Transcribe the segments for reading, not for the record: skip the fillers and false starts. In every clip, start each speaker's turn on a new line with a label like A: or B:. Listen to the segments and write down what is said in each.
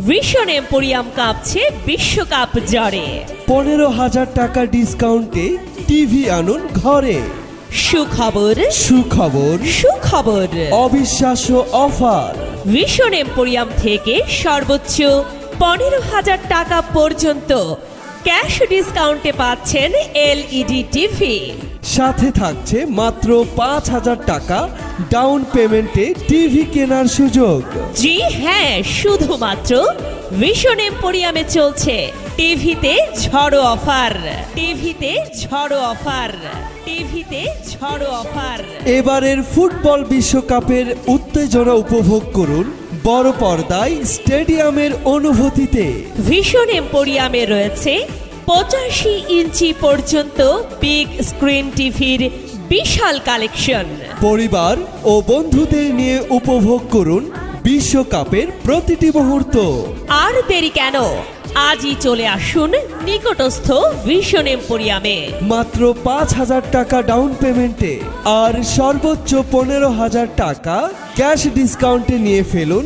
A: Vision emporium কাঁপছে বিশ্বকাপ জ্বরে।
B: 15,000 টাকা ডিসকাউন্টে টিভি আনুন ঘরে।
A: সুখবর
B: সুখবর,
A: সুখবর।
B: অবিশ্বাস্য অফার।
A: ভিশন এম্পোরিয়াম থেকে সর্বোচ্চ 15,000 টাকা পর্যন্ত ক্যাশ ডিসকাউন্টে পাচ্ছেন এলইডি টিভি।
B: সাথে থাকছে মাত্র 5,000 টাকা ডাউন পেমেন্টে টিভি কেনার সুযোগ।
A: জি হ্যাঁ, শুধুমাত্র ভিশন এম্পোরিয়ামে চলছে টিভিতে ঝড়ো অফার। টিভিতে ঝড়ো অফার। টিভিতে ঝড়ো অফার।
B: এবারের ফুটবল বিশ্বকাপের উত্তেজনা উপভোগ করুন বড় পর্দায় স্টেডিয়ামের অনুভূতিতে।
A: ভিশন এম্পোরিয়ামে রয়েছে 85 ইঞ্চি পর্যন্ত বিগ স্ক্রিন টিভির বিশাল কালেকশন।
B: পরিবার ও বন্ধুদের নিয়ে উপভোগ করুন বিশ্বকাপের প্রতিটি মুহূর্ত।
A: আর দেরি কেন, আজই চলে আসুন নিকটস্থ ভিশন এম্পোরিয়ামে।
B: মাত্র 5,000 টাকা ডাউন পেমেন্টে আর সর্বোচ্চ 15,000 টাকা ক্যাশ ডিসকাউন্টে নিয়ে ফেলুন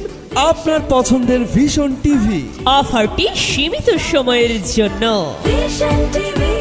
B: আপনার পছন্দের ভিশন টিভি।
A: অফারটি সীমিত সময়ের জন্য।
C: Vision TV.